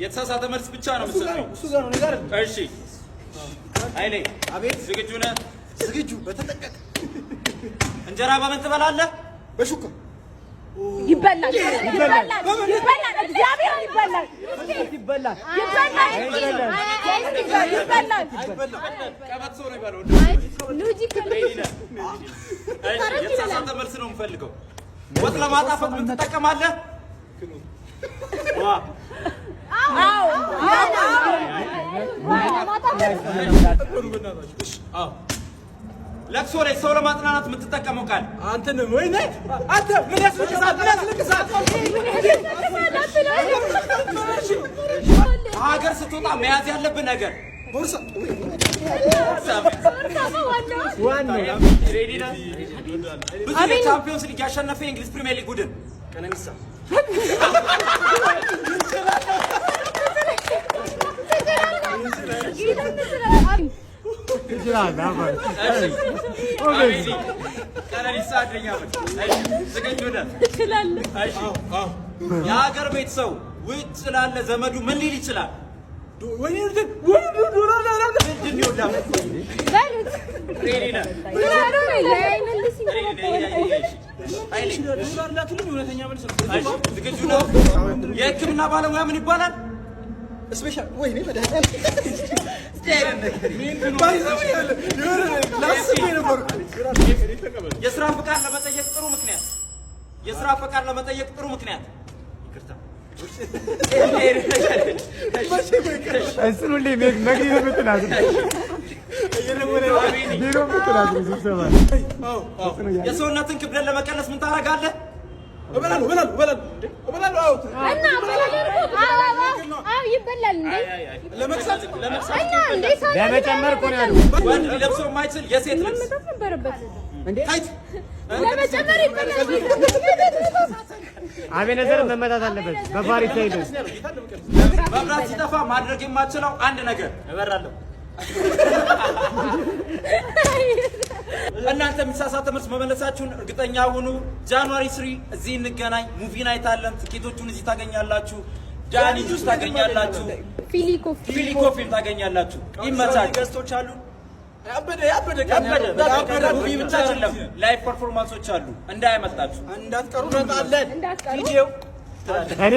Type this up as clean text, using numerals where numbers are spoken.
የተሳሳተ መልስ ብቻ ነው የምትሰጠው። እሺ ኃይሌ አቤት። ዝግጁ ነህ? ዝግጁ በተጠቀቅ እንጀራ በምን ትበላለህ? በሹካ ይበላል። እግዚአብሔር ይበላል። የተሳሳተ መልስ ነው የምፈልገው። ወጥ ለማጣፈጥ ምን ትጠቀማለህ? ለቅሶ ላይ ሰው ለማጽናናት የምትጠቀመው ቃል አንተ ነው ወይ ነህ? አንተ ምን ያስለቅሳል? ሀገር ስትወጣ መያዝ ያለብህ ነገር ቦርሳ ብዙ የቻምፒዮንስ ሊግ ያሸነፈ የእንግሊዝ ፕሪሚየር ሊግ ቡድን ቀነኒሳ የሀገር ቤት ሰው ውጭ ስላለ ዘመዱ ምን ሊል ይችላል? የሕክምና ባለሙያ ምን ይባላል? ስፔሻል ወይኔ የስራ ፈቃድ ለመጠየቅ ጥሩ ምክንያት የሰውነትን ክብደት ለመቀነስ ምን ታደርጋለህ? ለመጨመር እኮ ነው ያለው። ወንድ ሊለብሰው የማይችል የሴት ልብስ አቤነዘር መመታት አለበት። በፋሪስ ሄዶ መብራት ሲጠፋ ማድረግ የማትችለው አንድ ነገር እበራለሁ። እናንተ የሚሳሳተ መልስ መመለሳችሁን እርግጠኛ ሁኑ። ጃንዋሪ 3 እዚህ እንገናኝ። ሙቪ ናይት አለን። ትኬቶቹን እዚህ ታገኛላችሁ። ዳኒ ጁስ ታገኛላችሁ። ፊሊ ኮፊም ታገኛላችሁ። ይመቻችሁ። ገስቶች አሉ። ያበደ ሙቪ ብቻ አይደለም፣ ላይቭ ፐርፎርማንሶች አሉ። እንዳያመልጣችሁ፣ እንዳትቀሩ። እንመጣለን። ቪዲዮ እኔ